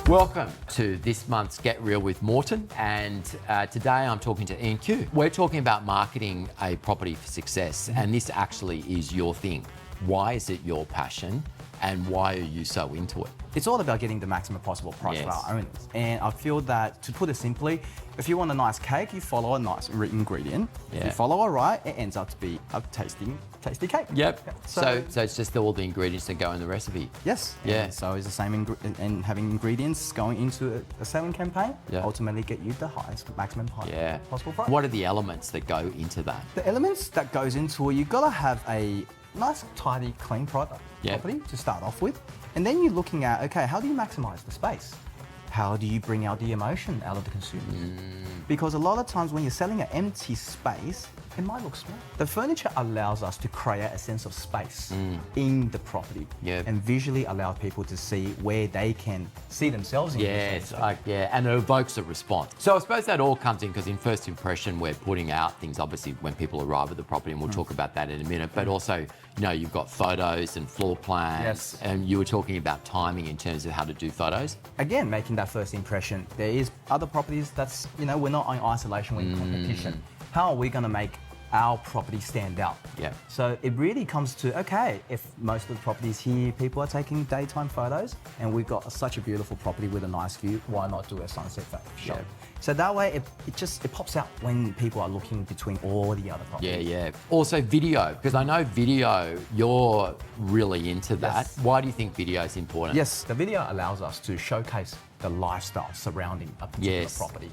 Welcome to this month's Get Real with Morton, and today I'm talking to Ian Q. We're talking about marketing a property for success, and this actually is your thing. Why is it your passion, and why are you so into it? It's all about getting the maximum possible price for our owners. And I feel that, to put it simply, if you want a nice cake, you follow a nice ingredient. If you follow it right, it ends up to be a tasty cake. Yep. So it's just all the ingredients that go in the recipe. Yes. Yeah. And so it's the same and having ingredients going into a selling campaign ultimately get you the highest, maximum possible price. What are the elements that go into that? The elements that goes into it, you've got to have a nice, tidy, clean property to start off with. And then you're looking at, okay, how do you maximize the space? How do you bring out the emotion out of the consumer? Because a lot of times when you're selling an empty space, it might look small. The furniture allows us to create a sense of space in the property and visually allow people to see where they can see themselves in and it evokes a response. So I suppose that all comes in because in first impression, we're putting out things, obviously, when people arrive at the property, and we'll talk about that in a minute, but also, you know, you've got photos and floor plans, and you were talking about timing in terms of how to do photos. Again, making that first impression. There is other properties that's, you know, we're not in isolation, we're in competition. How are we going to make our property stand out? So it really comes to, okay, if most of the properties here, people are taking daytime photos, and we've got such a beautiful property with a nice view, why not do a sunset shot? So that way, it pops out when people are looking between all the other properties. Also video, because I know video, you're really into that. Why do you think video is important? Yes, the video allows us to showcase the lifestyle surrounding a particular property.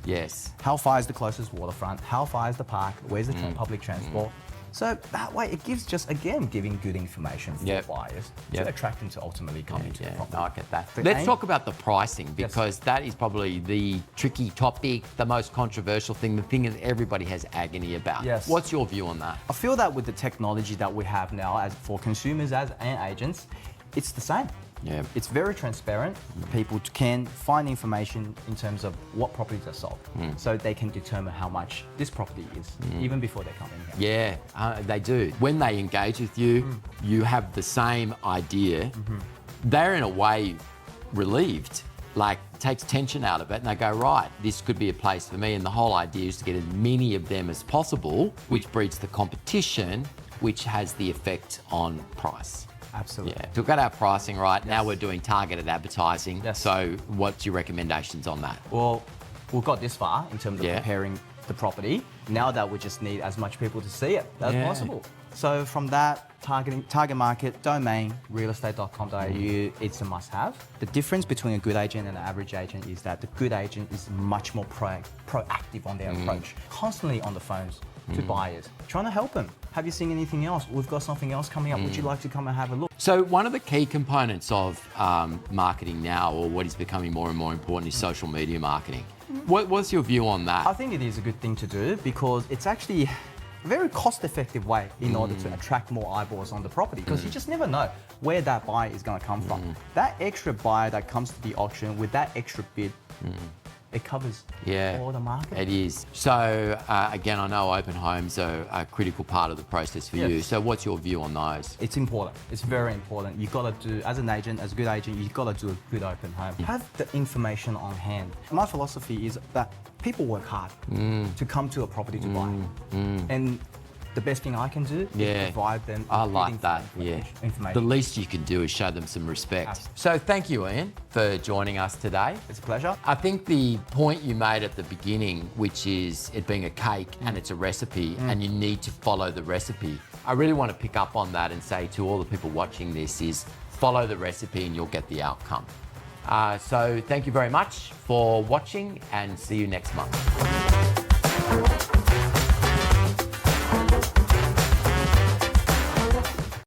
How far is the closest waterfront? How far is the park? Where's the public transport? So that way, it gives just, again, giving good information for buyers to attract them to ultimately come into the property. No, I get that. Let's talk about the pricing, because that is probably the tricky topic, the most controversial thing, the thing that everybody has agony about. What's your view on that? I feel that with the technology that we have now, as for consumers and agents, it's the same. It's very transparent. People can find information in terms of what properties are sold, so they can determine how much this property is, even before they come in here. They do. When they engage with you, you have the same idea. They're in a way relieved, like takes tension out of it, and they go, right, this could be a place for me. And the whole idea is to get as many of them as possible, which breeds the competition, which has the effect on price. Absolutely. So we've got our pricing right. Now we're doing targeted advertising. So what's your recommendations on that? Well, we've got this far in terms of preparing the property. Now that we just need as much people to see it as possible. So from that, target market, domain, realestate.com.au, it's a must-have. The difference between a good agent and an average agent is that the good agent is much more proactive on their approach, constantly on the phones to buyers, trying to help them. Have you seen anything else? We've got something else coming up. Would you like to come and have a look? So one of the key components of marketing now, or what is becoming more and more important, is social media marketing. What's your view on that? I think it is a good thing to do because it's actually a very cost-effective way in order to attract more eyeballs on the property, because you just never know where that buyer is going to come from. That extra buyer that comes to the auction with that extra bid, it covers all the market. It is. So again, I know open homes are a critical part of the process for you. So what's your view on those? It's important. It's very important. You've got to do, as an agent, as a good agent, you've got to do a good open home. Have the information on hand. My philosophy is that people work hard to come to a property to buy. And the best thing I can do is provide them information. The least you can do is show them some respect. So thank you, Ian, for joining us today. It's a pleasure. I think the point you made at the beginning, which is it being a cake and it's a recipe and you need to follow the recipe, I really want to pick up on that and say to all the people watching this is follow the recipe and you'll get the outcome. So thank you very much for watching, and see you next month.